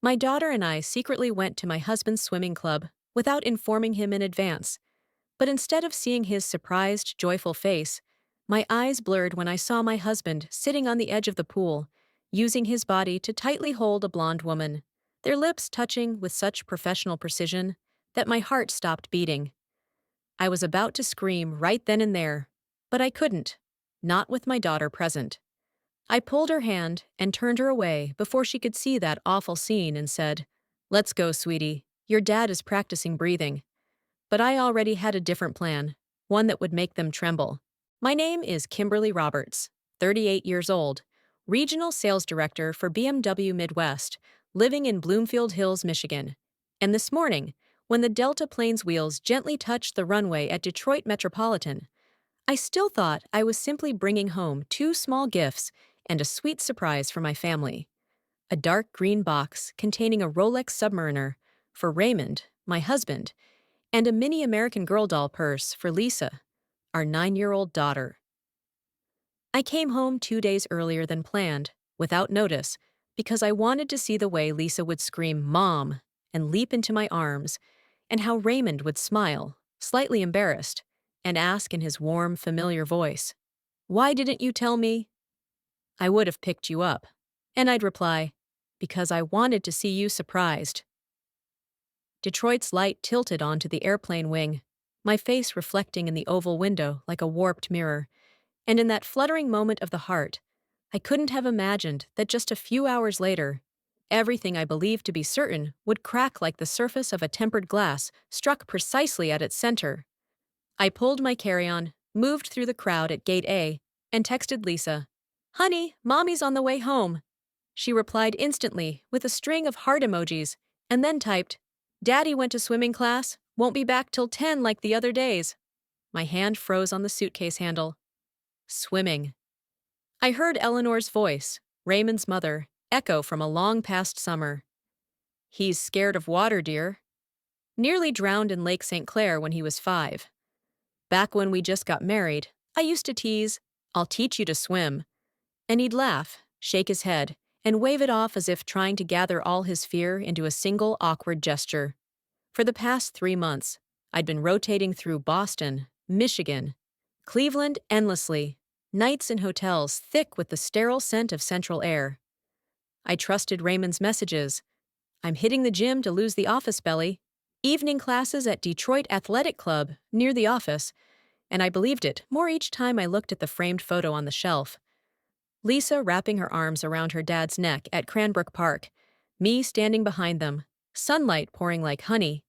My daughter and I secretly went to my husband's swimming club without informing him in advance, but instead of seeing his surprised, joyful face, my eyes blurred when I saw my husband sitting on the edge of the pool, using his body to tightly hold a blonde woman, their lips touching with such professional precision that my heart stopped beating. I was about to scream right then and there, but I couldn't, not with my daughter present. I pulled her hand and turned her away before she could see that awful scene and said, "Let's go, sweetie. Your dad is practicing breathing." But I already had a different plan, one that would make them tremble. My name is Kimberly Roberts, 38 years old, Regional Sales Director for BMW Midwest, living in Bloomfield Hills, Michigan. And this morning, when the Delta plane's wheels gently touched the runway at Detroit Metropolitan, I still thought I was simply bringing home two small gifts and a sweet surprise for my family. A dark green box containing a Rolex Submariner for Raymond, my husband, and a mini American Girl doll purse for Lisa, our 9-year-old daughter. I came home 2 days earlier than planned, without notice, because I wanted to see the way Lisa would scream, "Mom," and leap into my arms, and how Raymond would smile, slightly embarrassed, and ask in his warm, familiar voice, "Why didn't you tell me?" I would have picked you up. And I'd reply, "Because I wanted to see you surprised." Detroit's light tilted onto the airplane wing, my face reflecting in the oval window like a warped mirror, and in that fluttering moment of the heart, I couldn't have imagined that just a few hours later, everything I believed to be certain would crack like the surface of a tempered glass struck precisely at its center. I pulled my carry-on, moved through the crowd at Gate A, and texted Lisa, "Honey, Mommy's on the way home." She replied instantly with a string of heart emojis, and then typed, "Daddy went to swimming class, won't be back till 10 like the other days." My hand froze on the suitcase handle. Swimming. I heard Eleanor's voice, Raymond's mother, echo from a long past summer. "He's scared of water, dear." Nearly drowned in Lake St. Clair when he was 5. Back when we just got married, I used to tease, "I'll teach you to swim." And he'd laugh, shake his head, and wave it off as if trying to gather all his fear into a single awkward gesture. For the past 3 months, I'd been rotating through Boston, Michigan, Cleveland endlessly, nights in hotels thick with the sterile scent of central air. I trusted Raymond's messages. "I'm hitting the gym to lose the office belly." Evening classes at Detroit Athletic Club, near the office, and I believed it more each time I looked at the framed photo on the shelf. Lisa wrapping her arms around her dad's neck at Cranbrook Park, me standing behind them, sunlight pouring like honey.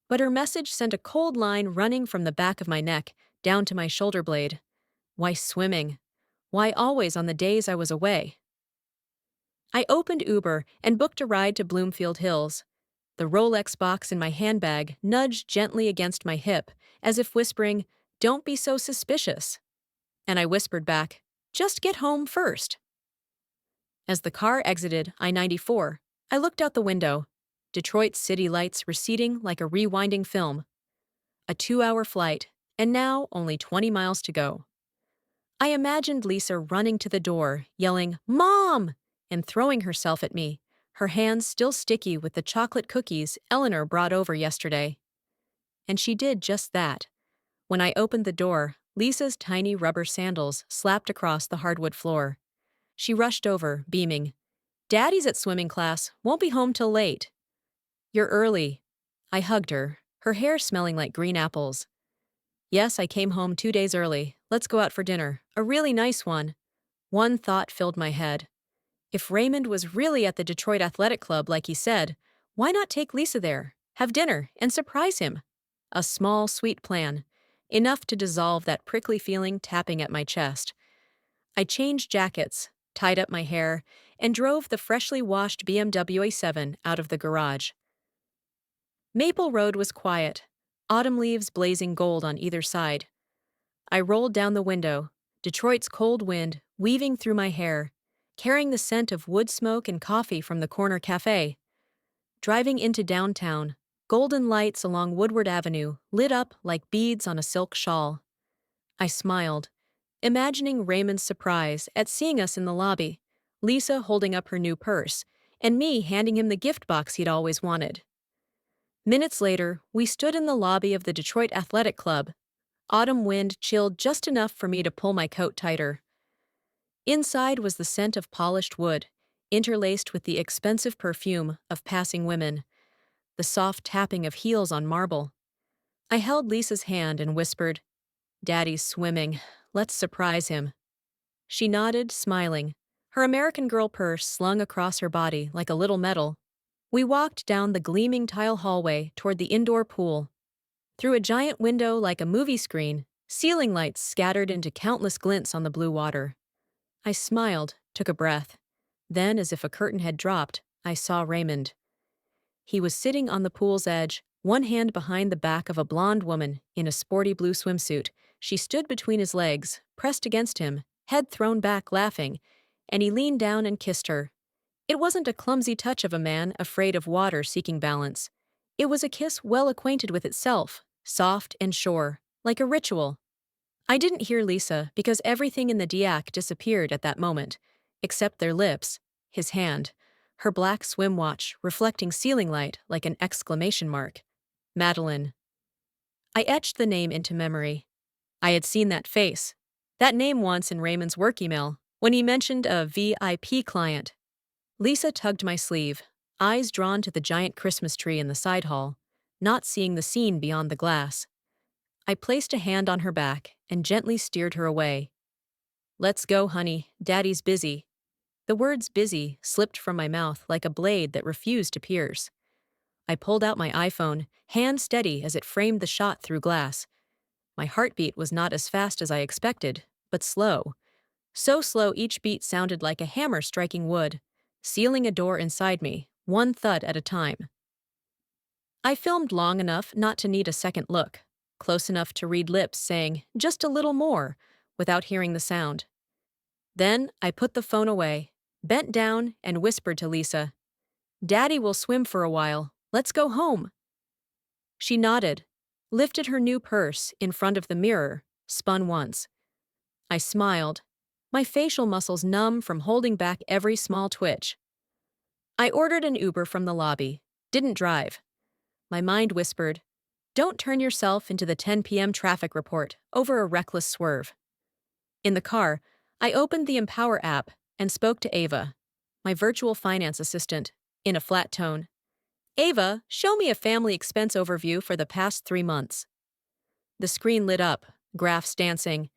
But her message sent a cold line running from the back of my neck down to my shoulder blade. Why swimming? Why always on the days I was away? I opened Uber and booked a ride to Bloomfield Hills. The Rolex box in my handbag nudged gently against my hip, as if whispering, "Don't be so suspicious." And I whispered back, "Just get home first." As the car exited I-94, I looked out the window, Detroit's city lights receding like a rewinding film. A 2-hour flight, and now only 20 miles to go. I imagined Lisa running to the door, yelling, "Mom!" and throwing herself at me, her hands still sticky with the chocolate cookies Eleanor brought over yesterday. And she did just that. When I opened the door, Lisa's tiny rubber sandals slapped across the hardwood floor. She rushed over, beaming, "Daddy's at swimming class, won't be home till late." "You're early." I hugged her, her hair smelling like green apples. "Yes, I came home 2 days early. Let's go out for dinner, a really nice one." One thought filled my head. If Raymond was really at the Detroit Athletic Club like he said, why not take Lisa there, have dinner, and surprise him? A small, sweet plan, enough to dissolve that prickly feeling tapping at my chest. I changed jackets, tied up my hair, and drove the freshly washed BMW A7 out of the garage. Maple Road was quiet, autumn leaves blazing gold on either side. I rolled down the window, Detroit's cold wind weaving through my hair, carrying the scent of wood smoke and coffee from the corner cafe. Driving into downtown, golden lights along Woodward Avenue lit up like beads on a silk shawl. I smiled, imagining Raymond's surprise at seeing us in the lobby, Lisa holding up her new purse, and me handing him the gift box he'd always wanted. Minutes later, we stood in the lobby of the Detroit Athletic Club. Autumn wind chilled just enough for me to pull my coat tighter. Inside was the scent of polished wood, interlaced with the expensive perfume of passing women, the soft tapping of heels on marble. I held Lisa's hand and whispered, "Daddy's swimming. Let's surprise him." She nodded, smiling, her American Girl purse slung across her body like a little medal. We walked down the gleaming tile hallway toward the indoor pool. Through a giant window like a movie screen, ceiling lights scattered into countless glints on the blue water. I smiled, took a breath. Then, as if a curtain had dropped, I saw Raymond. He was sitting on the pool's edge, one hand behind the back of a blonde woman in a sporty blue swimsuit. She stood between his legs, pressed against him, head thrown back, laughing, and he leaned down and kissed her. It wasn't a clumsy touch of a man afraid of water seeking balance. It was a kiss well acquainted with itself, soft and sure, like a ritual. I didn't hear Lisa because everything in the Diac disappeared at that moment, except their lips, his hand, her black swim watch reflecting ceiling light like an exclamation mark. Madeline. I etched the name into memory. I had seen that face, that name once in Raymond's work email, when he mentioned a VIP client. Lisa tugged my sleeve, eyes drawn to the giant Christmas tree in the side hall, not seeing the scene beyond the glass. I placed a hand on her back and gently steered her away. "Let's go, honey. Daddy's busy." The words busy slipped from my mouth like a blade that refused to pierce. I pulled out my iPhone, hand steady as it framed the shot through glass. My heartbeat was not as fast as I expected, but slow. So slow each beat sounded like a hammer striking wood, sealing a door inside me, one thud at a time. I filmed long enough not to need a second look, close enough to read lips saying, "Just a little more," without hearing the sound. Then I put the phone away, bent down, and whispered to Lisa, "Daddy will swim for a while. Let's go home." She nodded, lifted her new purse in front of the mirror, spun once. I smiled, my facial muscles numb from holding back every small twitch. I ordered an Uber from the lobby, didn't drive. My mind whispered, "Don't turn yourself into the 10 p.m. traffic report over a reckless swerve." In the car, I opened the Empower app and spoke to Ava, my virtual finance assistant, in a flat tone. "Ava, show me a family expense overview for the past 3 months." The screen lit up, graphs dancing.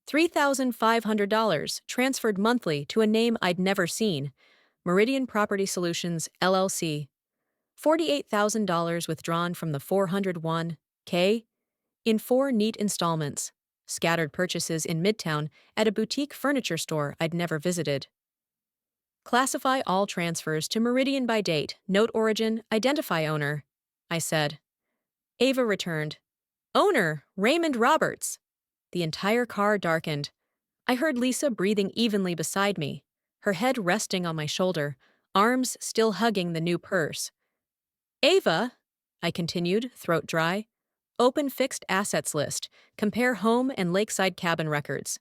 $3,500 transferred monthly to a name I'd never seen, Meridian Property Solutions, LLC. $48,000 withdrawn from the 401k in 4 neat installments. Scattered purchases in Midtown at a boutique furniture store I'd never visited. "Classify all transfers to Meridian by date, note origin, identify owner," I said. Ava returned, "Owner, Raymond Roberts." The entire car darkened. I heard Lisa breathing evenly beside me, her head resting on my shoulder, arms still hugging the new purse. "Ava," I continued, throat dry, "open fixed assets list, compare home and lakeside cabin records."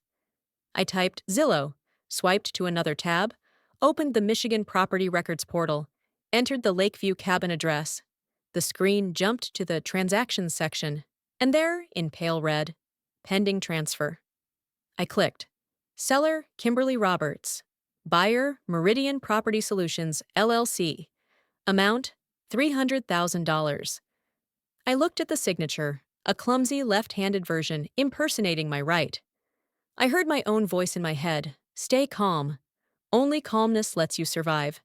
I typed Zillow, swiped to another tab, opened the Michigan Property Records portal, entered the Lakeview cabin address. The screen jumped to the Transactions section, and there, in pale red, Pending transfer. I clicked. Seller, Kimberly Roberts. Buyer, Meridian Property Solutions, LLC. Amount, $300,000. I looked at the signature, a clumsy left-handed version impersonating my right. I heard my own voice in my head, "Stay calm. Only calmness lets you survive."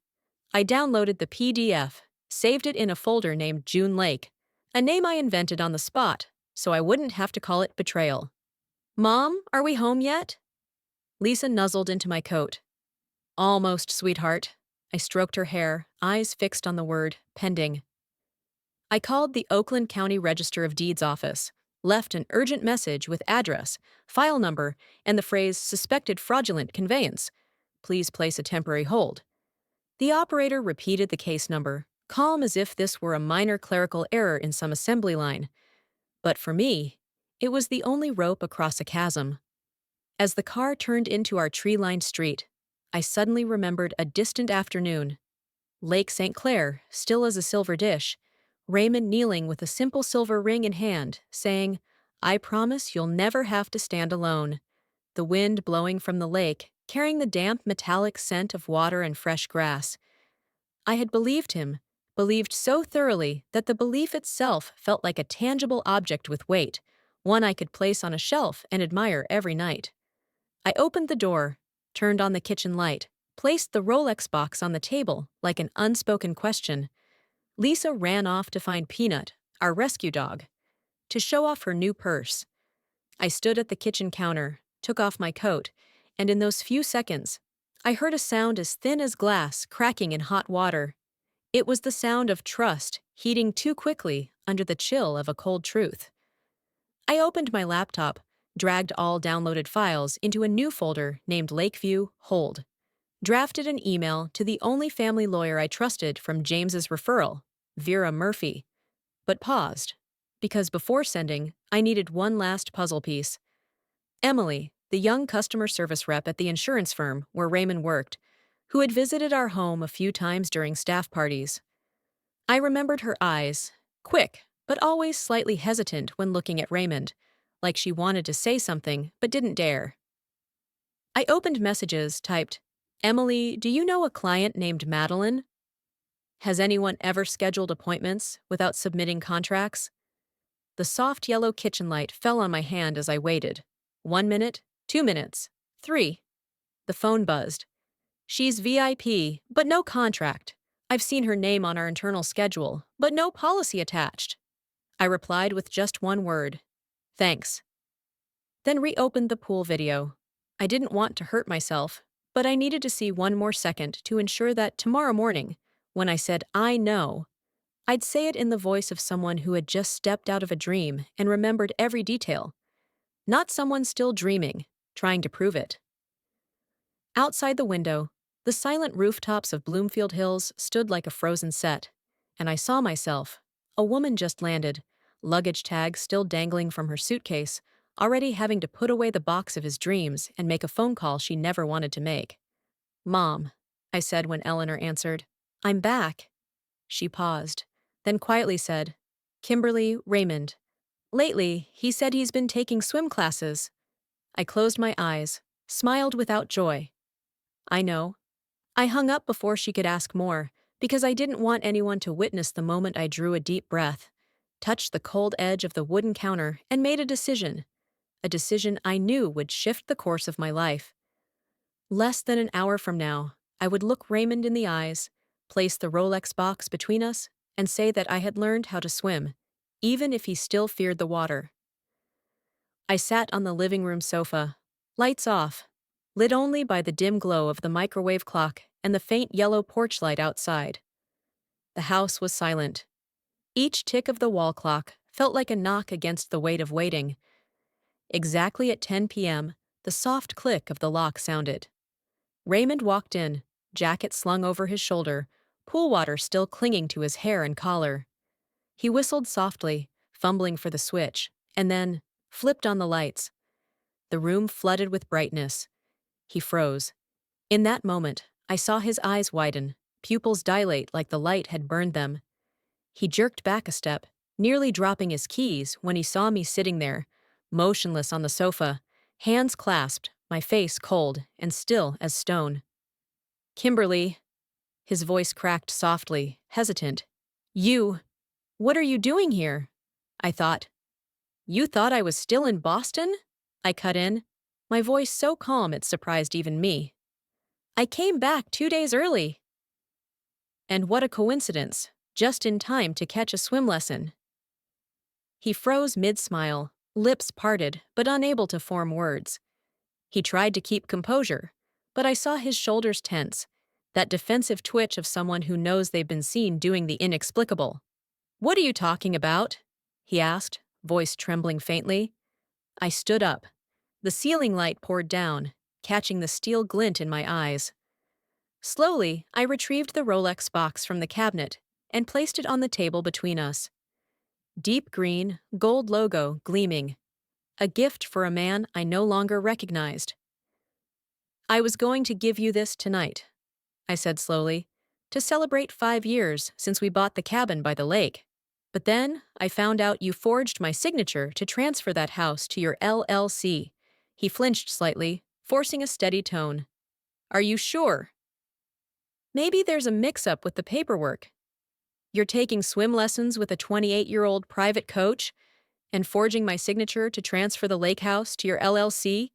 I downloaded the PDF, saved it in a folder named June Lake, a name I invented on the spot, so I wouldn't have to call it betrayal. "Mom, are we home yet?" Lisa nuzzled into my coat. "Almost, sweetheart." I stroked her hair, eyes fixed on the word, pending. I called the Oakland County Register of Deeds office, left an urgent message with address, file number, and the phrase "suspected fraudulent conveyance. Please place a temporary hold." The operator repeated the case number, calm as if this were a minor clerical error in some assembly line. But for me, it was the only rope across a chasm. As the car turned into our tree-lined street, I suddenly remembered a distant afternoon. Lake St. Clair, still as a silver dish, Raymond kneeling with a simple silver ring in hand, saying, "I promise you'll never have to stand alone." The wind blowing from the lake, carrying the damp metallic scent of water and fresh grass. I had believed him, believed so thoroughly that the belief itself felt like a tangible object with weight, one I could place on a shelf and admire every night. I opened the door, turned on the kitchen light, placed the Rolex box on the table like an unspoken question. Lisa ran off to find Peanut, our rescue dog, to show off her new purse. I stood at the kitchen counter, took off my coat, and in those few seconds, I heard a sound as thin as glass cracking in hot water. It was the sound of trust heating too quickly under the chill of a cold truth. I opened my laptop, dragged all downloaded files into a new folder named Lakeview Hold, drafted an email to the only family lawyer I trusted from James's referral, Vera Murphy, but paused, because before sending, I needed one last puzzle piece. Emily, the young customer service rep at the insurance firm where Raymond worked, who had visited our home a few times during staff parties. I remembered her eyes, quick, but always slightly hesitant when looking at Raymond, like she wanted to say something but didn't dare. I opened messages, typed, "Emily, do you know a client named Madeline? Has anyone ever scheduled appointments without submitting contracts?" The soft yellow kitchen light fell on my hand as I waited. 1 minute, 2 minutes, 3. The phone buzzed. "She's VIP, but no contract. I've seen her name on our internal schedule, but no policy attached." I replied with just one word. "Thanks." Then reopened the pool video. I didn't want to hurt myself, but I needed to see one more second to ensure that tomorrow morning, when I said "I know," I'd say it in the voice of someone who had just stepped out of a dream and remembered every detail, not someone still dreaming, trying to prove it. Outside the window, the silent rooftops of Bloomfield Hills stood like a frozen set, and I saw myself, a woman just landed, luggage tag still dangling from her suitcase, already having to put away the box of his dreams and make a phone call she never wanted to make. "Mom," I said when Eleanor answered. "I'm back." She paused, then quietly said, "Kimberly, Raymond. Lately, he said he's been taking swim classes." I closed my eyes, smiled without joy. "I know." I hung up before she could ask more, because I didn't want anyone to witness the moment I drew a deep breath, touched the cold edge of the wooden counter, and made a decision I knew would shift the course of my life. Less than an hour from now, I would look Raymond in the eyes, place the Rolex box between us, and say that I had learned how to swim, even if he still feared the water. I sat on the living room sofa, lights off, lit only by the dim glow of the microwave clock and the faint yellow porch light outside. The house was silent. Each tick of the wall clock felt like a knock against the weight of waiting. Exactly at 10 p.m., the soft click of the lock sounded. Raymond walked in, jacket slung over his shoulder, pool water still clinging to his hair and collar. He whistled softly, fumbling for the switch, and then flipped on the lights. The room flooded with brightness. He froze. In that moment, I saw his eyes widen, pupils dilate like the light had burned them. He jerked back a step, nearly dropping his keys when he saw me sitting there, motionless on the sofa, hands clasped, my face cold and still as stone. "Kimberly," his voice cracked softly, hesitant. What are you doing here?" I thought. "You thought I was still in Boston?" I cut in, my voice so calm it surprised even me. "I came back 2 days early." "And what a coincidence, just in time to catch a swim lesson." He froze mid-smile, lips parted but unable to form words. He tried to keep composure, but I saw his shoulders tense, that defensive twitch of someone who knows they've been seen doing the inexplicable. "What are you talking about?" he asked, voice trembling faintly. I stood up. The ceiling light poured down, catching the steel glint in my eyes. Slowly, I retrieved the Rolex box from the cabinet and placed it on the table between us. Deep green, gold logo gleaming. A gift for a man I no longer recognized. "I was going to give you this tonight," I said slowly. to celebrate 5 years since we bought the cabin by the lake. But then I found out you forged my signature to transfer that house to your LLC. He flinched slightly, forcing a steady tone. Are you sure? Maybe there's a mix-up with the paperwork. You're taking swim lessons with a 28-year-old private coach and forging my signature to transfer the lake house to your LLC?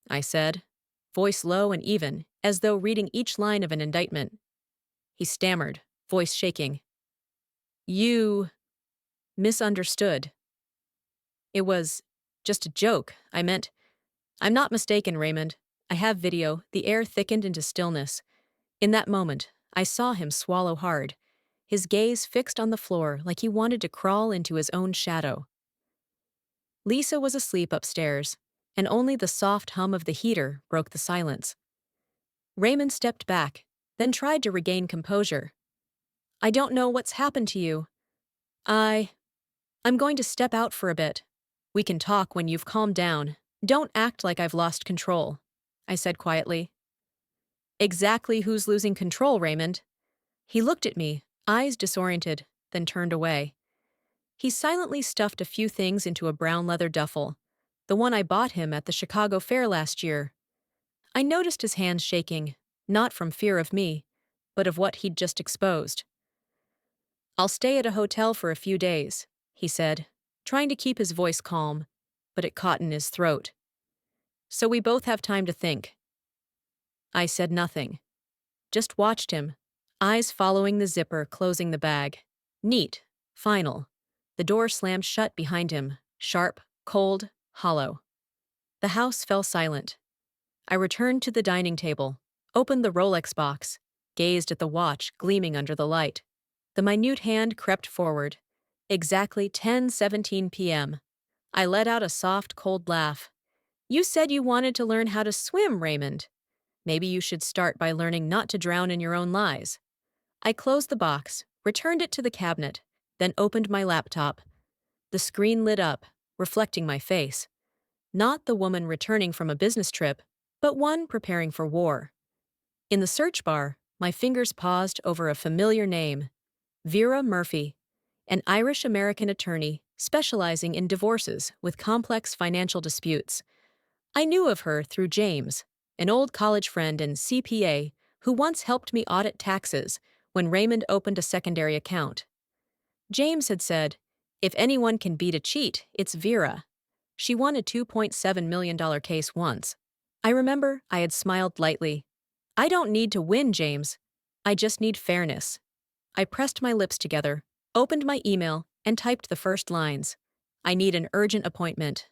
I said, voice low and even, as though reading each line of an indictment. He stammered, voice shaking. You misunderstood. It was just a joke. I meant, I'm not mistaken, Raymond. I have video. The air thickened into stillness. In that moment, I saw him swallow hard, his gaze fixed on the floor like he wanted to crawl into his own shadow. Lisa was asleep upstairs, and only the soft hum of the heater broke the silence. Raymond stepped back, then tried to regain composure. I don't know what's happened to you. I'm going to step out for a bit. We can talk when you've calmed down. Don't act like I've lost control, I said quietly. Exactly who's losing control, Raymond? He looked at me, eyes disoriented, then turned away. He silently stuffed a few things into a brown leather duffel, the one I bought him at the Chicago Fair last year. I noticed his hands shaking, not from fear of me, but of what he'd just exposed. I'll stay at a hotel for a few days, he said, trying to keep his voice calm, but it caught in his throat. So we both have time to think. I said nothing, just watched him, eyes following the zipper closing the bag. Neat, final. The door slammed shut behind him, sharp, cold, hollow. The house fell silent. I returned to the dining table, opened the Rolex box, gazed at the watch gleaming under the light. The minute hand crept forward. Exactly 10:17 p.m. I let out a soft, cold laugh. You said you wanted to learn how to swim, Raymond. Maybe you should start by learning not to drown in your own lies. I closed the box, returned it to the cabinet, then opened my laptop. The screen lit up, reflecting my face. Not the woman returning from a business trip, but one preparing for war. In the search bar, my fingers paused over a familiar name. Vera Murphy, an Irish-American attorney specializing in divorces with complex financial disputes. I knew of her through James, an old college friend and CPA who once helped me audit taxes when Raymond opened a secondary account. James had said, if anyone can beat a cheat, it's Vera. She won a $2.7 million case once. I remember I had smiled lightly. I don't need to win, James. I just need fairness. I pressed my lips together, opened my email, and typed the first lines. I need an urgent appointment.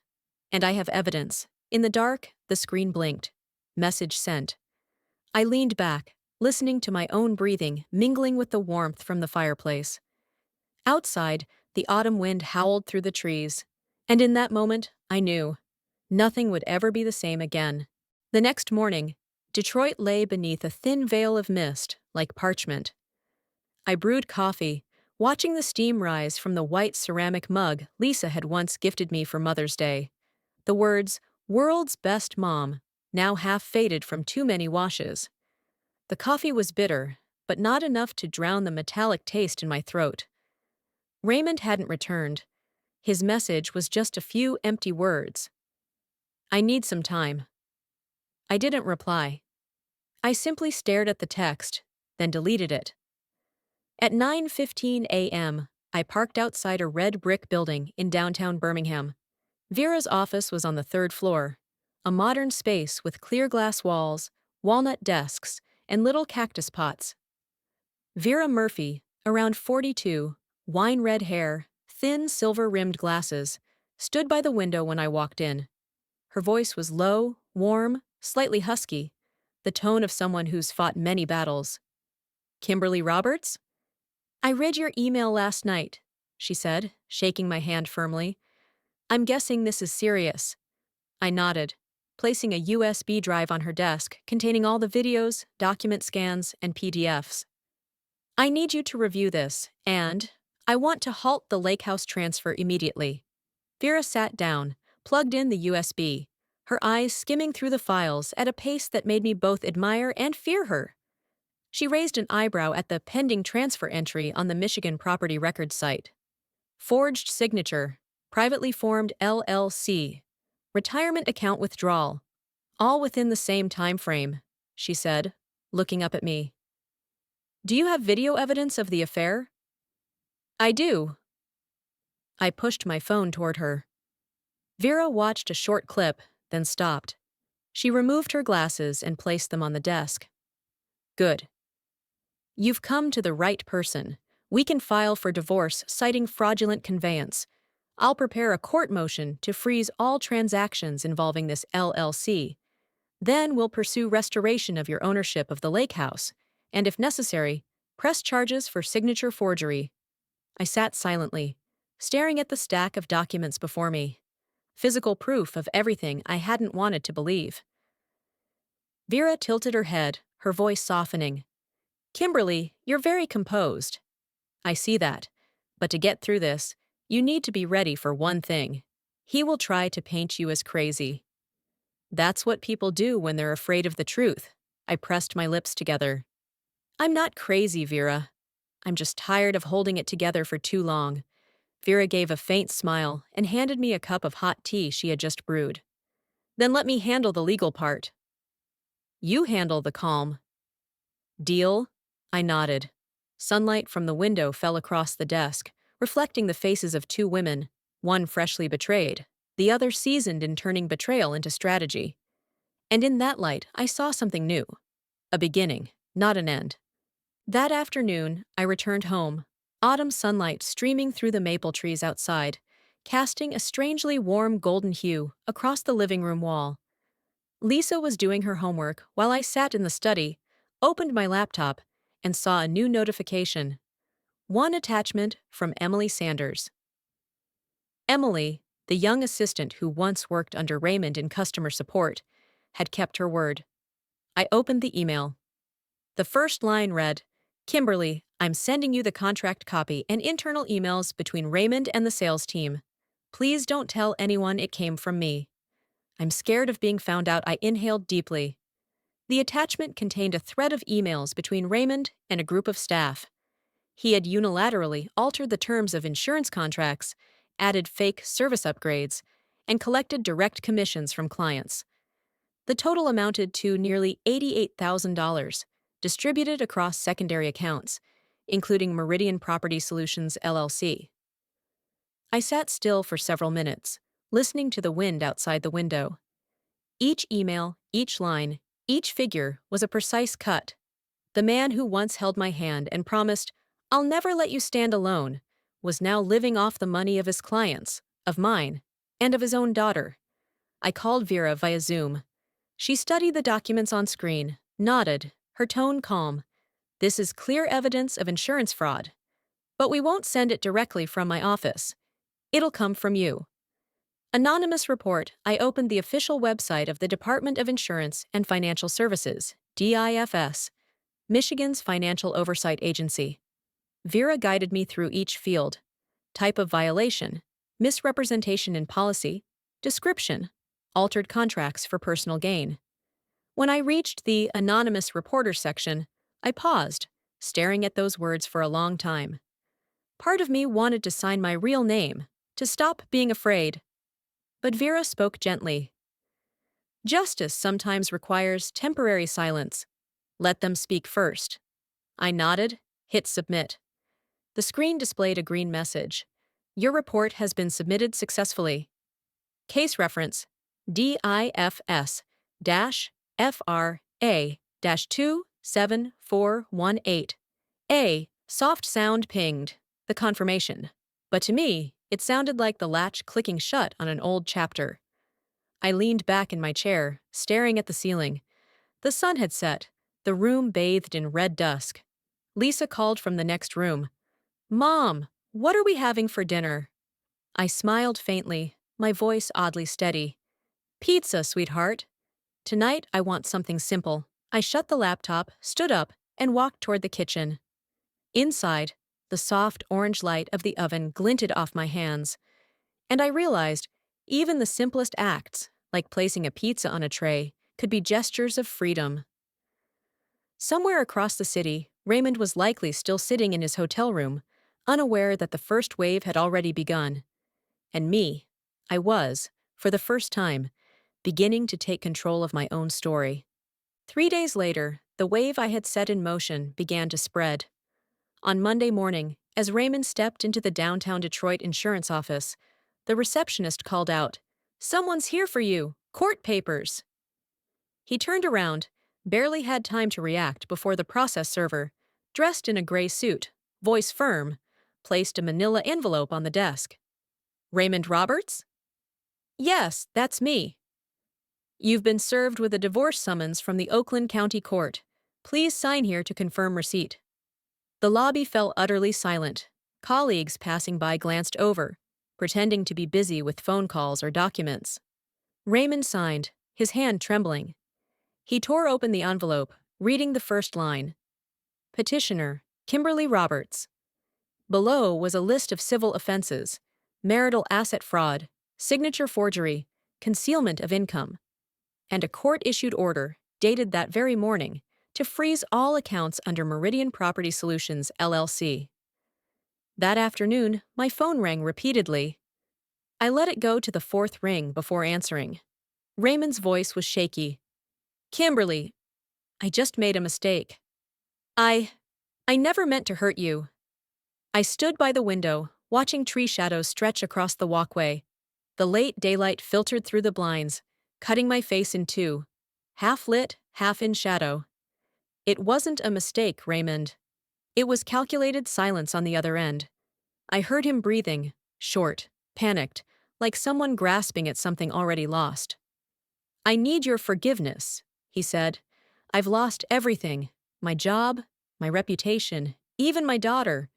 And I have evidence. In the dark, the screen blinked. Message sent. I leaned back, listening to my own breathing mingling with the warmth from the fireplace. Outside, the autumn wind howled through the trees. And in that moment, I knew. Nothing would ever be the same again. The next morning, Detroit lay beneath a thin veil of mist, like parchment. I brewed coffee, watching the steam rise from the white ceramic mug Lisa had once gifted me for Mother's Day. The words, "World's Best Mom," now half faded from too many washes. The coffee was bitter, but not enough to drown the metallic taste in my throat. Raymond hadn't returned. His message was just a few empty words. I need some time. I didn't reply. I simply stared at the text, then deleted it. At 9:15 a.m., I parked outside a red brick building in downtown Birmingham. Vera's office was on the third floor, a modern space with clear glass walls, walnut desks, and little cactus pots. Vera Murphy, around 42, wine-red hair, thin silver-rimmed glasses, stood by the window when I walked in. Her voice was low, warm, slightly husky, the tone of someone who's fought many battles. Kimberly Roberts? I read your email last night, she said, shaking my hand firmly. I'm guessing this is serious. I nodded, placing a USB drive on her desk containing all the videos, document scans, and PDFs. I need you to review this, and I want to halt the lake house transfer immediately. Vera sat down, plugged in the USB, her eyes skimming through the files at a pace that made me both admire and fear her. She raised an eyebrow at the pending transfer entry on the Michigan property records site. Forged signature, privately formed LLC, retirement account withdrawal, all within the same time frame, she said, looking up at me. Do you have video evidence of the affair? I do. I pushed my phone toward her. Vera watched a short clip, then stopped. She removed her glasses and placed them on the desk. Good. You've come to the right person. We can file for divorce citing fraudulent conveyance. I'll prepare a court motion to freeze all transactions involving this LLC. Then we'll pursue restoration of your ownership of the lake house, and if necessary, press charges for signature forgery. I sat silently, staring at the stack of documents before me. Physical proof of everything I hadn't wanted to believe. Vera tilted her head, her voice softening. Kimberly, you're very composed. I see that. But to get through this, you need to be ready for one thing. He will try to paint you as crazy. That's what people do when they're afraid of the truth. I pressed my lips together. I'm not crazy, Vera. I'm just tired of holding it together for too long. Vera gave a faint smile and handed me a cup of hot tea she had just brewed. Then let me handle the legal part. You handle the calm. Deal? I nodded. Sunlight from the window fell across the desk, reflecting the faces of two women, one freshly betrayed, the other seasoned in turning betrayal into strategy. And in that light, I saw something new. A beginning, not an end. That afternoon, I returned home, autumn sunlight streaming through the maple trees outside, casting a strangely warm golden hue across the living room wall. Lisa was doing her homework while I sat in the study, opened my laptop, and saw a new notification. One attachment from Emily Sanders. Emily, the young assistant who once worked under Raymond in customer support, had kept her word. I opened the email. The first line read, Kimberly, I'm sending you the contract copy and internal emails between Raymond and the sales team. Please don't tell anyone it came from me. I'm scared of being found out. I inhaled deeply. The attachment contained a thread of emails between Raymond and a group of staff. He had unilaterally altered the terms of insurance contracts, added fake service upgrades, and collected direct commissions from clients. The total amounted to nearly $88,000, distributed across secondary accounts, including Meridian Property Solutions LLC. I sat still for several minutes, listening to the wind outside the window. Each email, each line, each figure was a precise cut. The man who once held my hand and promised, I'll never let you stand alone, was now living off the money of his clients, of mine, and of his own daughter. I called Vera via Zoom. She studied the documents on screen, nodded, her tone calm. This is clear evidence of insurance fraud. But we won't send it directly from my office. It'll come from you. Anonymous report. I opened the official website of the Department of Insurance and Financial Services, DIFS, Michigan's financial oversight agency. Vera guided me through each field. Type of violation, misrepresentation in policy, description, altered contracts for personal gain. When I reached the anonymous reporter section, I paused, staring at those words for a long time. Part of me wanted to sign my real name, to stop being afraid. But Vera spoke gently. Justice sometimes requires temporary silence. Let them speak first. I nodded, hit submit. The screen displayed a green message. Your report has been submitted successfully. Case reference DIFS-FRA-27418. A soft sound pinged, the confirmation. But to me, it sounded like the latch clicking shut on an old chapter. I leaned back in my chair, staring at the ceiling. The sun had set, the room bathed in red dusk. Lisa called from the next room. Mom, what are we having for dinner? I smiled faintly, my voice oddly steady. Pizza, sweetheart. Tonight I want something simple. I shut the laptop, stood up, and walked toward the kitchen. Inside, the soft orange light of the oven glinted off my hands. And I realized, even the simplest acts, like placing a pizza on a tray, could be gestures of freedom. Somewhere across the city, Raymond was likely still sitting in his hotel room, unaware that the first wave had already begun. And me, I was, for the first time, beginning to take control of my own story. 3 days later, the wave I had set in motion began to spread. On Monday morning, as Raymond stepped into the downtown Detroit insurance office, the receptionist called out, "Someone's here for you! Court papers!" He turned around, barely had time to react before the process server, dressed in a gray suit, voice firm, placed a manila envelope on the desk. "Raymond Roberts?" "Yes, that's me." "You've been served with a divorce summons from the Oakland County Court. Please sign here to confirm receipt." The lobby fell utterly silent. Colleagues passing by glanced over, pretending to be busy with phone calls or documents. Raymond signed, his hand trembling. He tore open the envelope, reading the first line. Petitioner, Kimberly Roberts. Below was a list of civil offenses: marital asset fraud, signature forgery, concealment of income, and a court-issued order, dated that very morning, to freeze all accounts under Meridian Property Solutions, LLC. That afternoon, my phone rang repeatedly. I let it go to the fourth ring before answering. Raymond's voice was shaky. "Kimberly, I just made a mistake. I never meant to hurt you." I stood by the window, watching tree shadows stretch across the walkway. The late daylight filtered through the blinds, cutting my face in two, half lit, half in shadow. "It wasn't a mistake, Raymond." It was calculated silence on the other end. I heard him breathing, short, panicked, like someone grasping at something already lost. "I need your forgiveness," he said. "I've lost everything: my job, my reputation, even my daughter."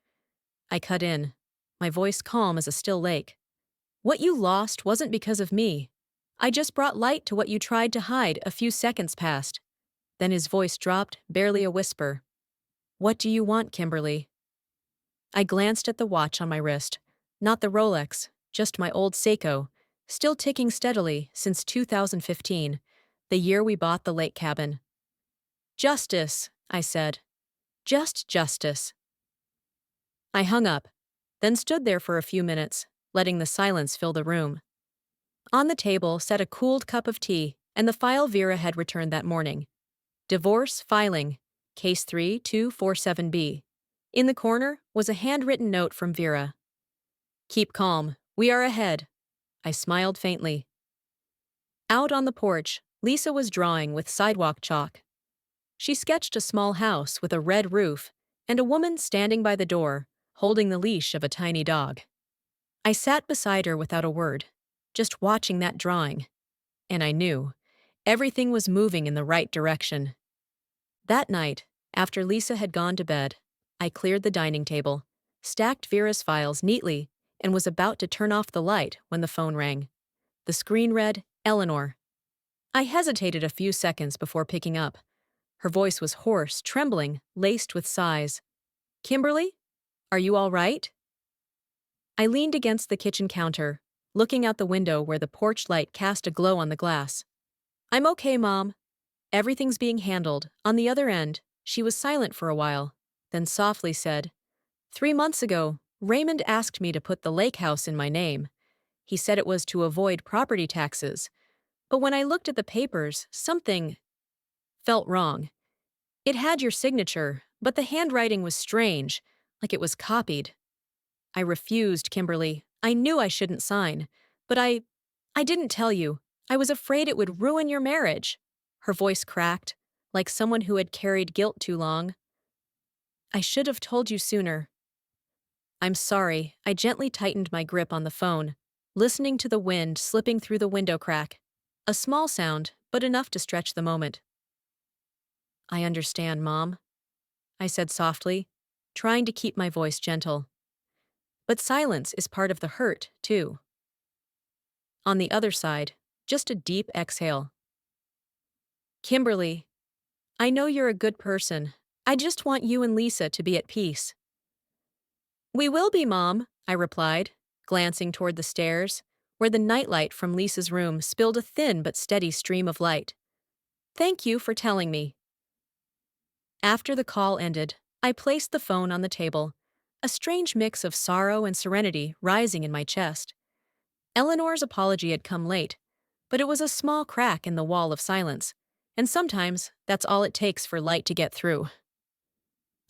I cut in, my voice calm as a still lake. "What you lost wasn't because of me. I just brought light to what you tried to hide a few seconds past." Then his voice dropped, barely a whisper. "What do you want, Kimberly?" I glanced at the watch on my wrist. Not the Rolex, just my old Seiko, still ticking steadily since 2015, the year we bought the lake cabin. "Justice," I said. "Just justice." I hung up, then stood there for a few minutes, letting the silence fill the room. On the table sat a cooled cup of tea and the file Vera had returned that morning. Divorce filing, Case 3247B. In the corner was a handwritten note from Vera. "Keep calm. We are ahead." I smiled faintly. Out on the porch, Lisa was drawing with sidewalk chalk. She sketched a small house with a red roof and a woman standing by the door, holding the leash of a tiny dog. I sat beside her without a word, just watching that drawing, and I knew everything was moving in the right direction. That night, after Lisa had gone to bed, I cleared the dining table, stacked Vera's files neatly, and was about to turn off the light when the phone rang. The screen read, "Eleanor." I hesitated a few seconds before picking up. Her voice was hoarse, trembling, laced with sighs. "Kimberly? Are you all right?" I leaned against the kitchen counter, looking out the window where the porch light cast a glow on the glass. "I'm okay, Mom. Everything's being handled." On the other end, she was silent for a while, then softly said, 3 months ago, Raymond asked me to put the lake house in my name. He said it was to avoid property taxes. But when I looked at the papers, something felt wrong. It had your signature, but the handwriting was strange, like it was copied. I refused, Kimberly. I knew I shouldn't sign. But I didn't tell you. I was afraid it would ruin your marriage." Her voice cracked, like someone who had carried guilt too long. "I should have told you sooner." "I'm sorry." I gently tightened my grip on the phone, listening to the wind slipping through the window crack. A small sound, but enough to stretch the moment. "I understand, Mom," I said softly, trying to keep my voice gentle. "But silence is part of the hurt, too." On the other side, just a deep exhale. "Kimberly, I know you're a good person. I just want you and Lisa to be at peace." "We will be, Mom," I replied, glancing toward the stairs, where the nightlight from Lisa's room spilled a thin but steady stream of light. "Thank you for telling me." After the call ended, I placed the phone on the table, a strange mix of sorrow and serenity rising in my chest. Eleanor's apology had come late, but it was a small crack in the wall of silence, and sometimes that's all it takes for light to get through.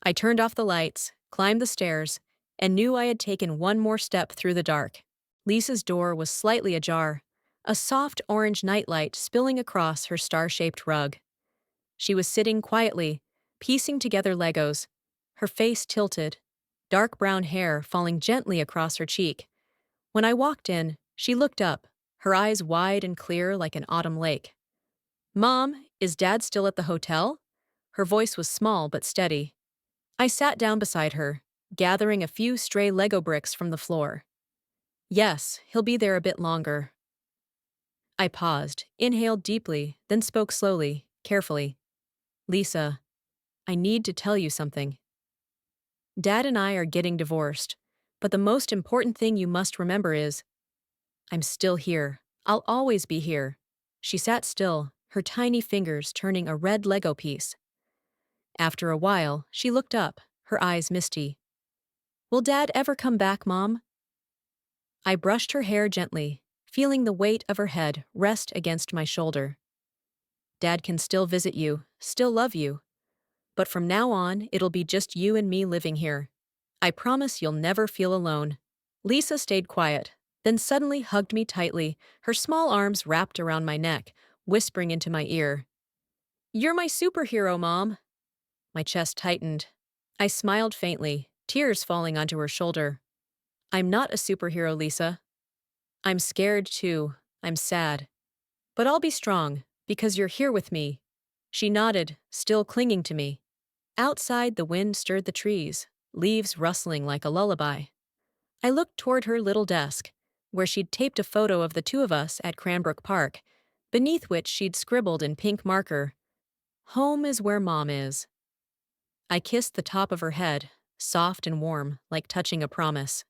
I turned off the lights, climbed the stairs, and knew I had taken one more step through the dark. Lisa's door was slightly ajar, a soft orange nightlight spilling across her star-shaped rug. She was sitting quietly, piecing together Legos, her face tilted, dark brown hair falling gently across her cheek. When I walked in, she looked up, her eyes wide and clear like an autumn lake. "Mom, is Dad still at the hotel?" Her voice was small but steady. I sat down beside her, gathering a few stray Lego bricks from the floor. "Yes, he'll be there a bit longer." I paused, inhaled deeply, then spoke slowly, carefully. "Lisa, I need to tell you something. Dad and I are getting divorced, but the most important thing you must remember is, I'm still here. I'll always be here." She sat still, her tiny fingers turning a red Lego piece. After a while, she looked up, her eyes misty. "Will Dad ever come back, Mom?" I brushed her hair gently, feeling the weight of her head rest against my shoulder. "Dad can still visit you, still love you. But from now on, it'll be just you and me living here. I promise you'll never feel alone." Lisa stayed quiet, then suddenly hugged me tightly, her small arms wrapped around my neck, whispering into my ear, "You're my superhero, Mom." My chest tightened. I smiled faintly, tears falling onto her shoulder. "I'm not a superhero, Lisa. I'm scared too. I'm sad. But I'll be strong, because you're here with me." She nodded, still clinging to me. Outside, the wind stirred the trees, leaves rustling like a lullaby. I looked toward her little desk, where she'd taped a photo of the two of us at Cranbrook Park, beneath which she'd scribbled in pink marker, "Home is where Mom is." I kissed the top of her head, soft and warm, like touching a promise.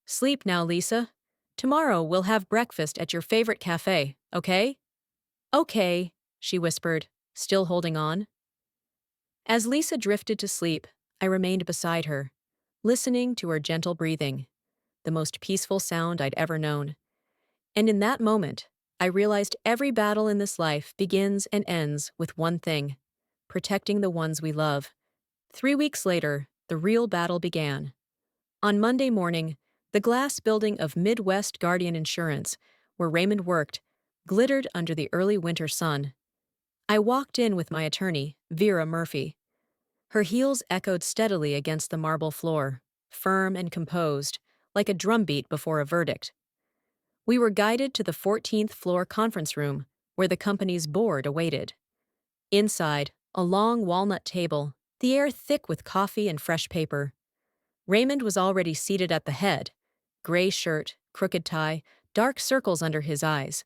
"Sleep now, Lisa. Tomorrow we'll have breakfast at your favorite cafe, okay?" "Okay," she whispered, still holding on. As Lisa drifted to sleep, I remained beside her, listening to her gentle breathing, the most peaceful sound I'd ever known. And in that moment, I realized every battle in this life begins and ends with one thing: protecting the ones we love. 3 weeks later, the real battle began. On Monday morning, the glass building of Midwest Guardian Insurance, where Raymond worked, glittered under the early winter sun. I walked in with my attorney, Vera Murphy. Her heels echoed steadily against the marble floor, firm and composed, like a drumbeat before a verdict. We were guided to the 14th floor conference room, where the company's board awaited. Inside, a long walnut table, the air thick with coffee and fresh paper. Raymond was already seated at the head, gray shirt, crooked tie, dark circles under his eyes.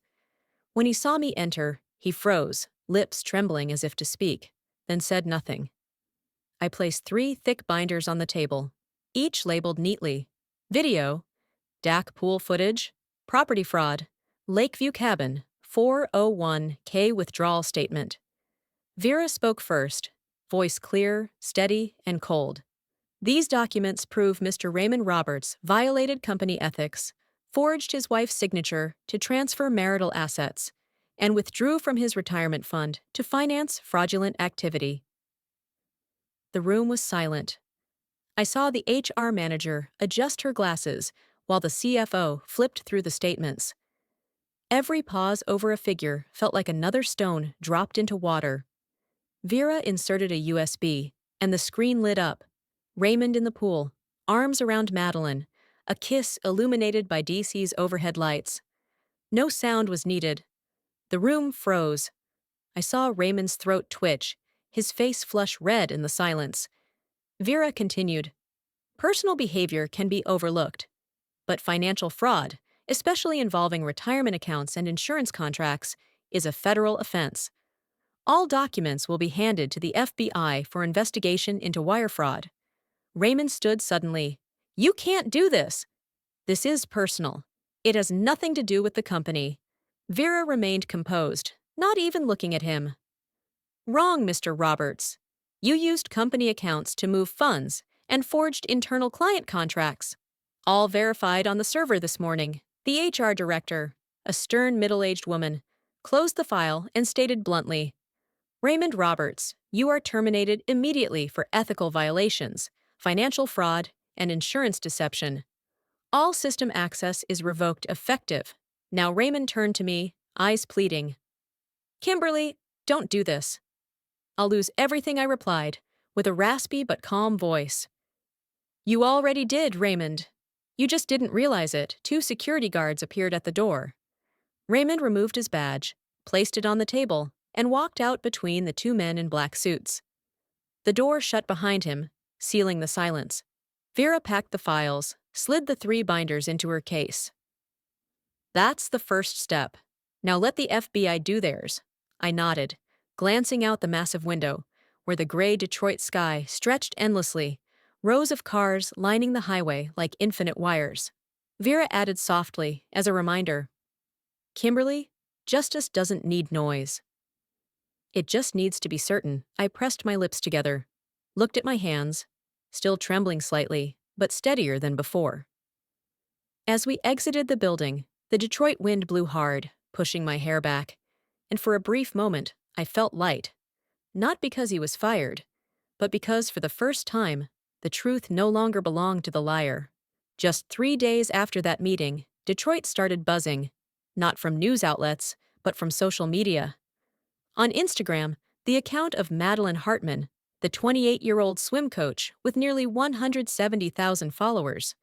When he saw me enter, he froze, lips trembling as if to speak, then said nothing. I placed 3 thick binders on the table, each labeled neatly: video, DAC pool footage, property fraud, Lakeview Cabin, 401k withdrawal statement. Vera spoke first, voice clear, steady, and cold. "These documents prove Mr. Raymond Roberts violated company ethics, forged his wife's signature to transfer marital assets, and withdrew from his retirement fund to finance fraudulent activity." The room was silent. I saw the HR manager adjust her glasses while the CFO flipped through the statements. Every pause over a figure felt like another stone dropped into water. Vera inserted a USB, and the screen lit up. Raymond in the pool, arms around Madeline, a kiss illuminated by DC's overhead lights. No sound was needed. The room froze. I saw Raymond's throat twitch, his face flush red in the silence. Vera continued, "Personal behavior can be overlooked, but financial fraud, especially involving retirement accounts and insurance contracts, is a federal offense. All documents will be handed to the FBI for investigation into wire fraud." Raymond stood suddenly. "You can't do this. This is personal. It has nothing to do with the company." Vera remained composed, not even looking at him. "Wrong, Mr. Roberts. You used company accounts to move funds and forged internal client contracts. All verified on the server this morning. The HR director, a stern middle-aged woman, closed the file and stated bluntly, Raymond Roberts, you are terminated immediately for ethical violations, financial fraud, and insurance deception. All system access is revoked effective. Now Raymond turned to me, eyes pleading. Kimberly, don't do this. I'll lose everything, I replied, with a raspy but calm voice. You already did, Raymond. You just didn't realize it. 2 security guards appeared at the door. Raymond removed his badge, placed it on the table, and walked out between the 2 men in black suits. The door shut behind him, sealing the silence. Vera packed the files, slid the 3 binders into her case. That's the first step. Now let the FBI do theirs. I nodded, glancing out the massive window, where the gray Detroit sky stretched endlessly, rows of cars lining the highway like infinite wires. Vera added softly, as a reminder, Kimberly, justice doesn't need noise. It just needs to be certain. I pressed my lips together, looked at my hands, still trembling slightly, but steadier than before. As we exited the building, the Detroit wind blew hard, pushing my hair back, and for a brief moment, I felt light. Not because he was fired, but because for the first time, the truth no longer belonged to the liar. Just 3 days after that meeting, Detroit started buzzing, not from news outlets, but from social media. On Instagram, the account of Madeline Hartman, the 28-year-old swim coach with nearly 170,000 followers,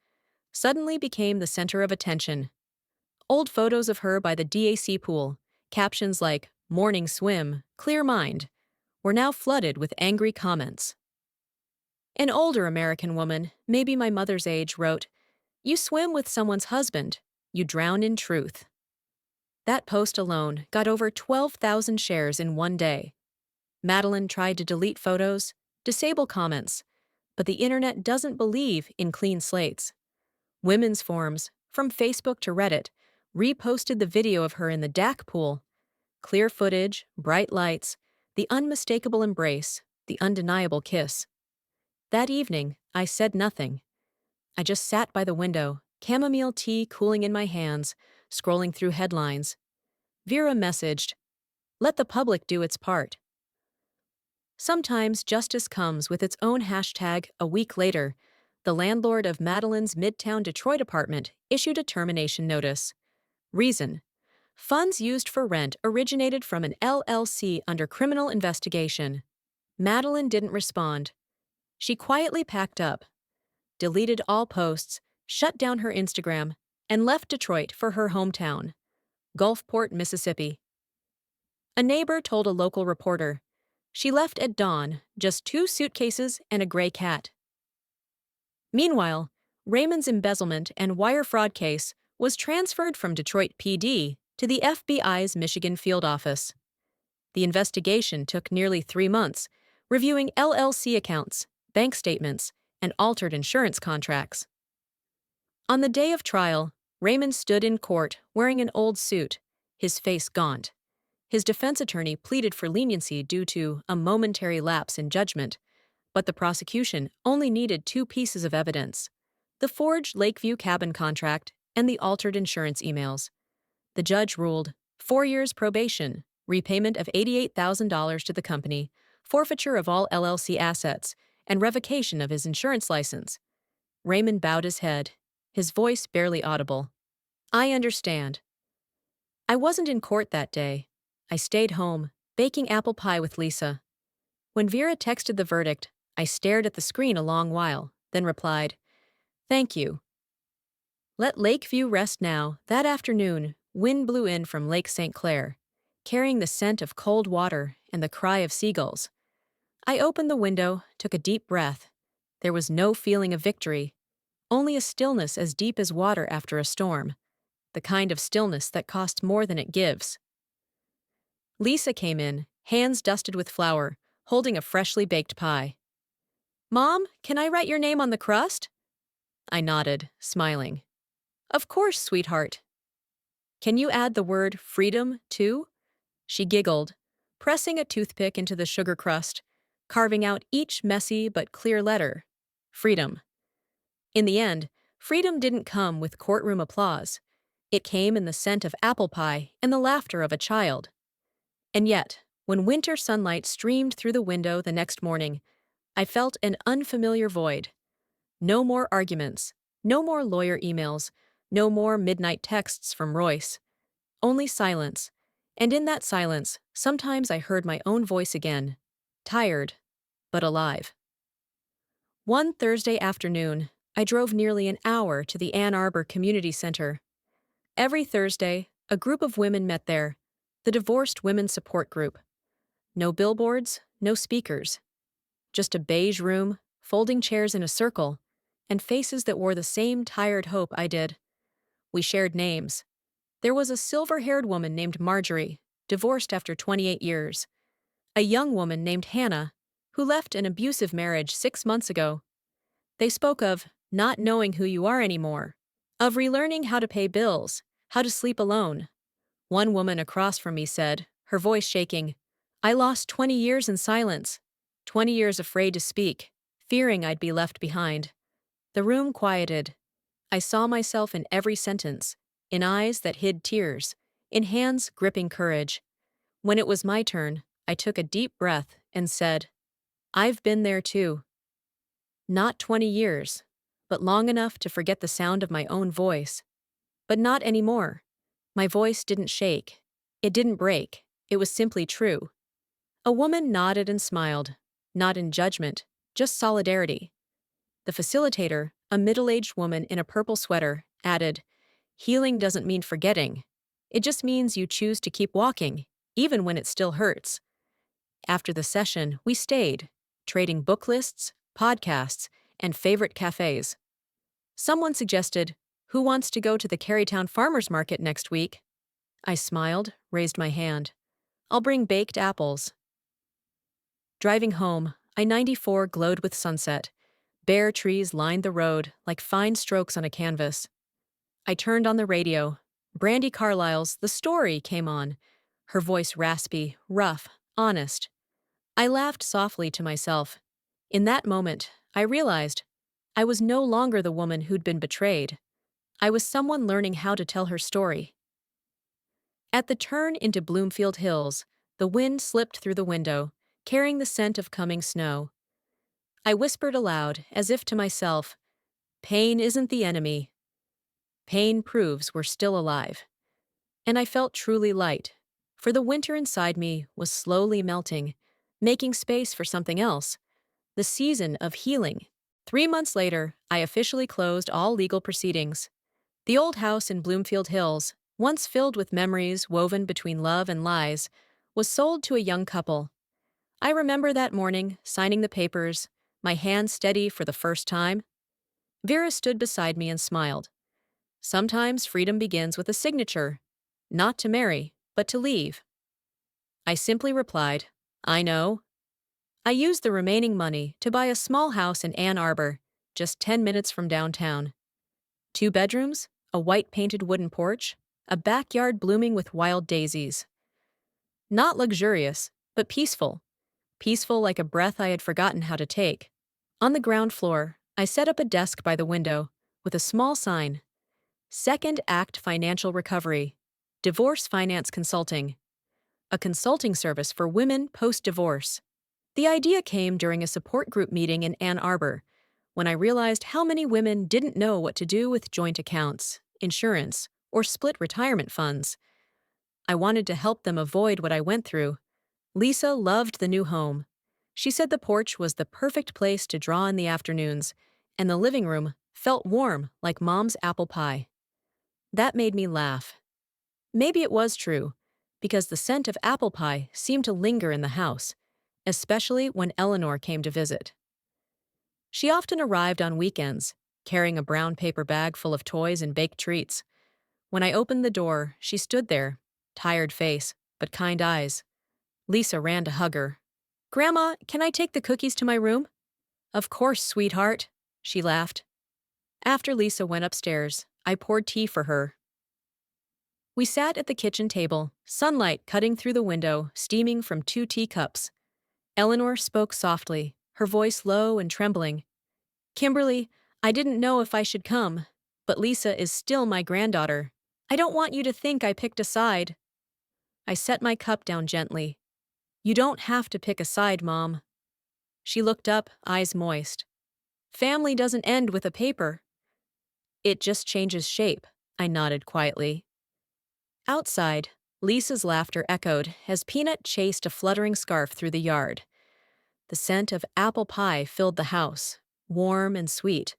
suddenly became the center of attention. Old photos of her by the DAC pool, captions like, morning swim, clear mind, were now flooded with angry comments. An older American woman, maybe my mother's age, wrote, You swim with someone's husband. You drown in truth. That post alone got over 12,000 shares in one day. Madeline tried to delete photos, disable comments, but the internet doesn't believe in clean slates. Women's forums, from Facebook to Reddit, reposted the video of her in the DAC pool. Clear footage, bright lights, the unmistakable embrace, the undeniable kiss. That evening, I said nothing. I just sat by the window, chamomile tea cooling in my hands, scrolling through headlines. Vera messaged, Let the public do its part. Sometimes justice comes with its own hashtag. A week later, the landlord of Madeline's Midtown Detroit apartment issued a termination notice. Reason: funds used for rent originated from an LLC under criminal investigation. Madeline didn't respond. She quietly packed up, deleted all posts, shut down her Instagram, and left Detroit for her hometown, Gulfport, Mississippi. A neighbor told a local reporter, she left at dawn, just 2 suitcases and a gray cat. Meanwhile, Raymond's embezzlement and wire fraud case was transferred from Detroit PD to the FBI's Michigan field office. The investigation took nearly 3 months, reviewing LLC accounts, bank statements, and altered insurance contracts. On the day of trial, Raymond stood in court wearing an old suit, his face gaunt. His defense attorney pleaded for leniency due to a momentary lapse in judgment, but the prosecution only needed 2 pieces of evidence: the forged Lakeview cabin contract and the altered insurance emails. The judge ruled 4 years probation, repayment of $88,000 to the company, forfeiture of all LLC assets, and revocation of his insurance license. Raymond bowed his head, his voice barely audible. I understand. I wasn't in court that day. I stayed home, baking apple pie with Lisa. When Vera texted the verdict, I stared at the screen a long while, then replied, Thank you. Let Lakeview rest now. That afternoon, wind blew in from Lake St. Clair, carrying the scent of cold water and the cry of seagulls. I opened the window, took a deep breath. There was no feeling of victory, only a stillness as deep as water after a storm, the kind of stillness that costs more than it gives. Lisa came in, hands dusted with flour, holding a freshly baked pie. Mom, can I write your name on the crust? I nodded, smiling. Of course, sweetheart. Can you add the word freedom, too? She giggled, pressing a toothpick into the sugar crust. carving out each messy but clear letter. Freedom. In the end, freedom didn't come with courtroom applause. It came in the scent of apple pie and the laughter of a child. And yet, when winter sunlight streamed through the window the next morning, I felt an unfamiliar void. No more arguments, no more lawyer emails, no more midnight texts from Royce. Only silence. And in that silence, sometimes I heard my own voice again. Tired, but alive. One Thursday afternoon, I drove nearly an hour to the Ann Arbor Community Center. Every Thursday, a group of women met there, the Divorced Women's Support Group. No billboards, no speakers. Just a beige room, folding chairs in a circle, and faces that wore the same tired hope I did. We shared names. There was a silver-haired woman named Marjorie, divorced after 28 years. A young woman named Hannah, who left an abusive marriage 6 months ago. They spoke of not knowing who you are anymore, of relearning how to pay bills, how to sleep alone. One woman across from me said, her voice shaking, "I lost 20 years in silence, 20 years afraid to speak, fearing I'd be left behind." The room quieted. I saw myself in every sentence, in eyes that hid tears, in hands gripping courage. When it was my turn, I took a deep breath and said, "I've been there too." Not 20 years, but long enough to forget the sound of my own voice. But not anymore. My voice didn't shake. It didn't break. It was simply true. A woman nodded and smiled, not in judgment, just solidarity. The facilitator, a middle-aged woman in a purple sweater, added, "Healing doesn't mean forgetting. It just means you choose to keep walking, even when it still hurts." After the session, we stayed, trading book lists, podcasts, and favorite cafes. Someone suggested, "Who wants to go to the Carytown Farmers Market next week?" I smiled, raised my hand. "I'll bring baked apples." Driving home, I-94 glowed with sunset. Bare trees lined the road like fine strokes on a canvas. I turned on the radio. Brandy Carlisle's "The Story" came on, her voice raspy, rough, honest. I laughed softly to myself. In that moment, I realized I was no longer the woman who'd been betrayed. I was someone learning how to tell her story. At the turn into Bloomfield Hills, the wind slipped through the window, carrying the scent of coming snow. I whispered aloud, as if to myself, "Pain isn't the enemy. Pain proves we're still alive." And I felt truly light, for the winter inside me was slowly melting, making space for something else, the season of healing. 3 months later, I officially closed all legal proceedings. The old house in Bloomfield Hills, once filled with memories woven between love and lies, was sold to a young couple. I remember that morning, signing the papers, my hand steady for the first time. Vera stood beside me and smiled. Sometimes freedom begins with a signature, not to marry, but to leave. I simply replied, "I know." I used the remaining money to buy a small house in Ann Arbor, just 10 minutes from downtown. 2 bedrooms, a white-painted wooden porch, a backyard blooming with wild daisies. Not luxurious, but peaceful. Peaceful like a breath I had forgotten how to take. On the ground floor, I set up a desk by the window, with a small sign, "Second Act Financial Recovery, Divorce Finance Consulting," a consulting service for women post-divorce. The idea came during a support group meeting in Ann Arbor, when I realized how many women didn't know what to do with joint accounts, insurance, or split retirement funds. I wanted to help them avoid what I went through. Lisa loved the new home. She said the porch was the perfect place to draw in the afternoons, and the living room felt warm like Mom's apple pie. That made me laugh. Maybe it was true, because the scent of apple pie seemed to linger in the house, especially when Eleanor came to visit. She often arrived on weekends, carrying a brown paper bag full of toys and baked treats. When I opened the door, she stood there, tired face, but kind eyes. Lisa ran to hug her. "Grandma, can I take the cookies to my room?" "Of course, sweetheart," she laughed. After Lisa went upstairs, I poured tea for her. We sat at the kitchen table, sunlight cutting through the window, steaming from 2 teacups. Eleanor spoke softly, her voice low and trembling. Kimberly, I didn't know if I should come, but Lisa is still my granddaughter. I don't want you to think I picked a side. I set my cup down gently. You don't have to pick a side, Mom. She looked up, eyes moist. Family doesn't end with a paper. It just changes shape, I nodded quietly. Outside, Lisa's laughter echoed as Peanut chased a fluttering scarf through the yard. The scent of apple pie filled the house, warm and sweet,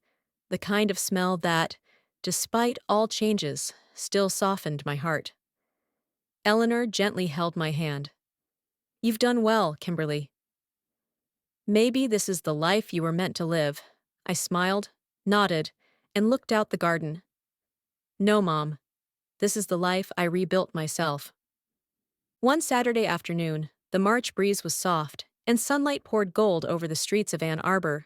the kind of smell that, despite all changes, still softened my heart. Eleanor gently held my hand. You've done well, Kimberly. Maybe this is the life you were meant to live. I smiled, nodded, and looked out the garden. No, Mom. This is the life I rebuilt myself. One Saturday afternoon, the March breeze was soft, and sunlight poured gold over the streets of Ann Arbor.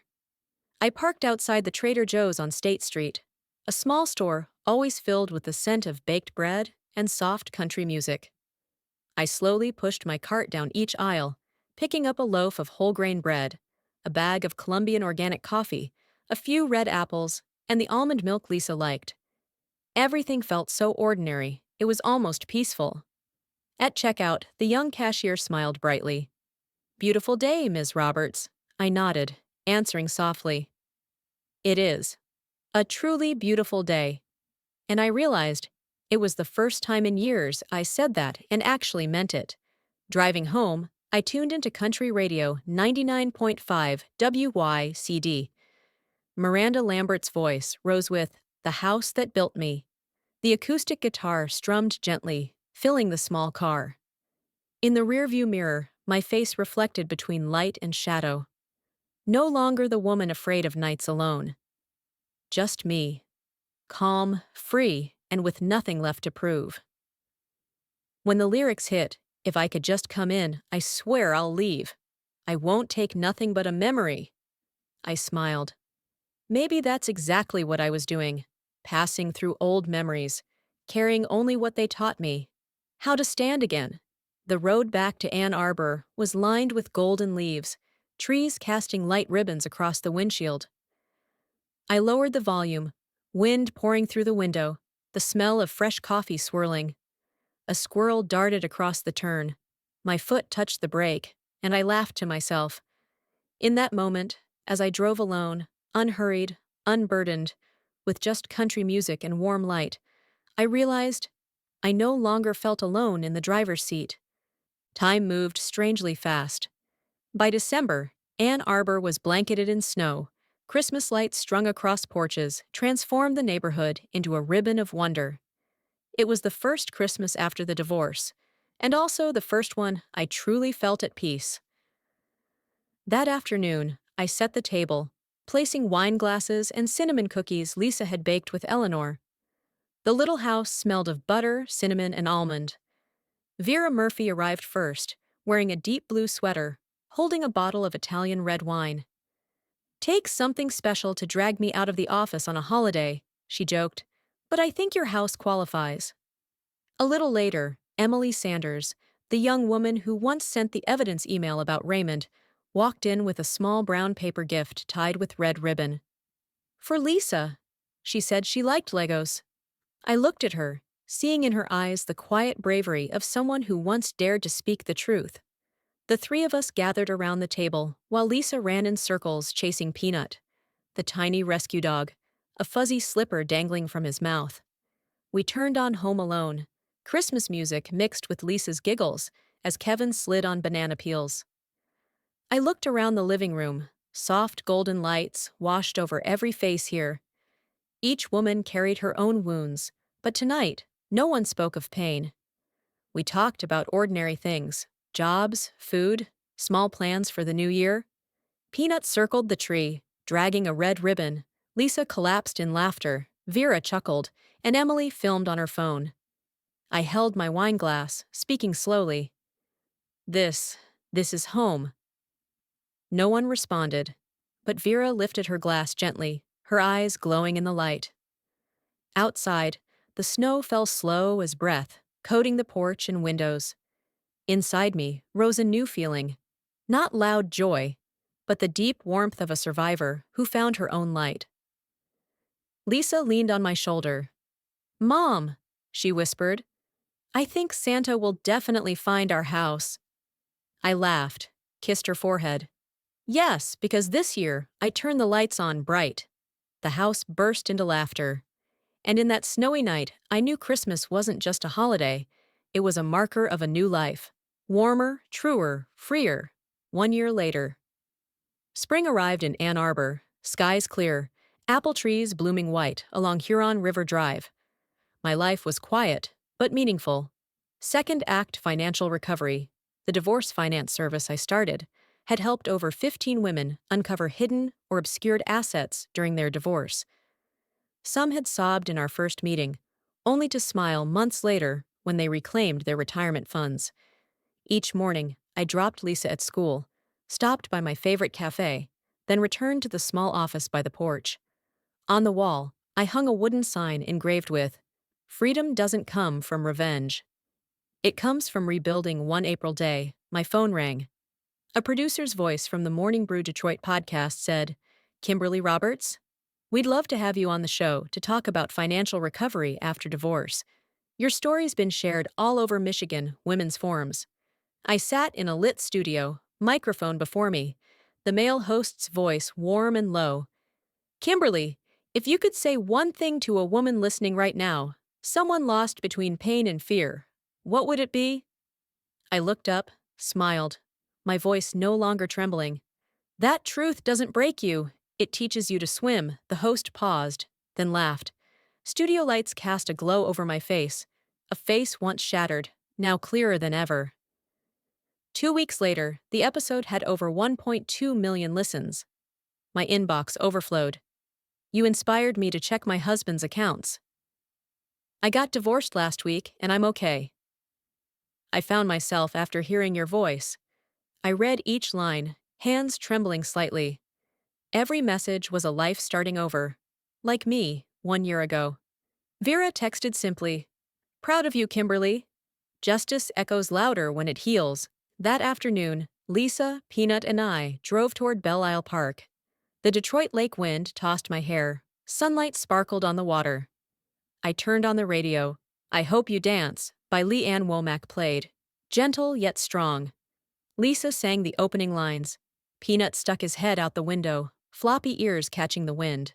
I parked outside the Trader Joe's on State Street, a small store always filled with the scent of baked bread and soft country music. I slowly pushed my cart down each aisle, picking up a loaf of whole grain bread, a bag of Colombian organic coffee, a few red apples, and the almond milk Lisa liked. Everything felt so ordinary, it was almost peaceful. At checkout, the young cashier smiled brightly. Beautiful day, Ms. Roberts. I nodded, answering softly. It is. A truly beautiful day. And I realized it was the first time in years I said that and actually meant it. Driving home, I tuned into country radio 99.5 WYCD. Miranda Lambert's voice rose with The House That Built Me. The acoustic guitar strummed gently, filling the small car. In the rearview mirror, my face reflected between light and shadow. No longer the woman afraid of nights alone. Just me. Calm, free, and with nothing left to prove. When the lyrics hit, if I could just come in, I swear I'll leave. I won't take nothing but a memory. I smiled. Maybe that's exactly what I was doing, passing through old memories, carrying only what they taught me. How to stand again. The road back to Ann Arbor was lined with golden leaves, trees casting light ribbons across the windshield. I lowered the volume, wind pouring through the window, the smell of fresh coffee swirling. A squirrel darted across the turn. My foot touched the brake, and I laughed to myself. In that moment, as I drove alone, unhurried, unburdened, with just country music and warm light, I realized I no longer felt alone in the driver's seat. Time moved strangely fast. By December, Ann Arbor was blanketed in snow. Christmas lights strung across porches transformed the neighborhood into a ribbon of wonder. It was the first Christmas after the divorce, and also the first one I truly felt at peace. That afternoon, I set the table, placing wine glasses and cinnamon cookies Lisa had baked with Eleanor. The little house smelled of butter, cinnamon, and almond. Vera Murphy arrived first, wearing a deep blue sweater, holding a bottle of Italian red wine. Takes something special to drag me out of the office on a holiday, she joked, but I think your house qualifies. A little later, Emily Sanders, the young woman who once sent the evidence email about Raymond, walked in with a small brown paper gift tied with red ribbon. For Lisa, she said she liked Legos. I looked at her, seeing in her eyes the quiet bravery of someone who once dared to speak the truth. The three of us gathered around the table while Lisa ran in circles chasing Peanut, the tiny rescue dog, a fuzzy slipper dangling from his mouth. We turned on Home Alone, Christmas music mixed with Lisa's giggles as Kevin slid on banana peels. I looked around the living room. Soft golden lights washed over every face here. Each woman carried her own wounds, but tonight, no one spoke of pain. We talked about ordinary things, jobs, food, small plans for the new year. Peanut circled the tree, dragging a red ribbon. Lisa collapsed in laughter, Vera chuckled, and Emily filmed on her phone. I held my wine glass, speaking slowly. This is home. No one responded, but Vera lifted her glass gently, her eyes glowing in the light. Outside, the snow fell slow as breath, coating the porch and windows. Inside me rose a new feeling, Not loud joy, but the deep warmth of a survivor who found her own light. Lisa leaned on my shoulder. "Mom," she whispered, "I think Santa will definitely find our house." I laughed, kissed her forehead. "Yes, because this year I turned the lights on bright." The house burst into laughter. And in that snowy night, I knew Christmas wasn't just a holiday, it was a marker of a new life. Warmer, truer, freer. 1 year later. Spring arrived in Ann Arbor, skies clear, apple trees blooming white along Huron River Drive. My life was quiet, but meaningful. Second act financial recovery. The divorce finance service I started had helped over 15 women uncover hidden or obscured assets during their divorce. Some had sobbed in our first meeting, only to smile months later when they reclaimed their retirement funds. Each morning, I dropped Lisa at school, stopped by my favorite cafe, then returned to the small office by the porch. On the wall, I hung a wooden sign engraved with, "Freedom doesn't come from revenge. It comes from rebuilding." One April day, my phone rang. A producer's voice from the Morning Brew Detroit podcast said, "Kimberly Roberts? We'd love to have you on the show to talk about financial recovery after divorce. Your story's been shared all over Michigan women's forums." I sat in a lit studio, microphone before me, the male host's voice warm and low. "Kimberly, if you could say one thing to a woman listening right now, someone lost between pain and fear, what would it be?" I looked up, smiled, my voice no longer trembling. "That truth doesn't break you, it teaches you to swim." The host paused, then laughed. Studio lights cast a glow over my face, a face once shattered, now clearer than ever. 2 weeks later, the episode had over 1.2 million listens. My inbox overflowed. "You inspired me to check my husband's accounts." "I got divorced last week, and I'm okay." "I found myself after hearing your voice." I read each line, hands trembling slightly. Every message was a life starting over. Like me, 1 year ago. Vera texted simply, "Proud of you, Kimberly." Justice echoes louder when it heals. That afternoon, Lisa, Peanut, and I drove toward Belle Isle Park. The Detroit lake wind tossed my hair. Sunlight sparkled on the water. I turned on the radio. "I Hope You Dance" by Lee Ann Womack played. Gentle yet strong. Lisa sang the opening lines. Peanut stuck his head out the window, floppy ears catching the wind.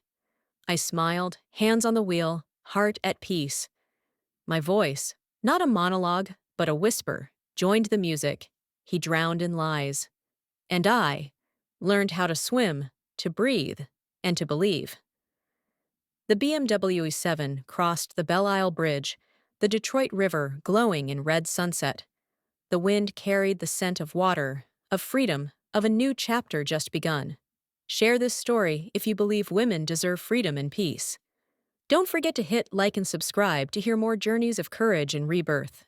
I smiled, hands on the wheel, heart at peace. My voice, not a monologue, but a whisper, joined the music. He drowned in lies. And I learned how to swim, to breathe, and to believe. The BMW E7 crossed the Belle Isle Bridge, the Detroit River glowing in red sunset. The wind carried the scent of water, of freedom, of a new chapter just begun. Share this story if you believe women deserve freedom and peace. Don't forget to hit like and subscribe to hear more journeys of courage and rebirth.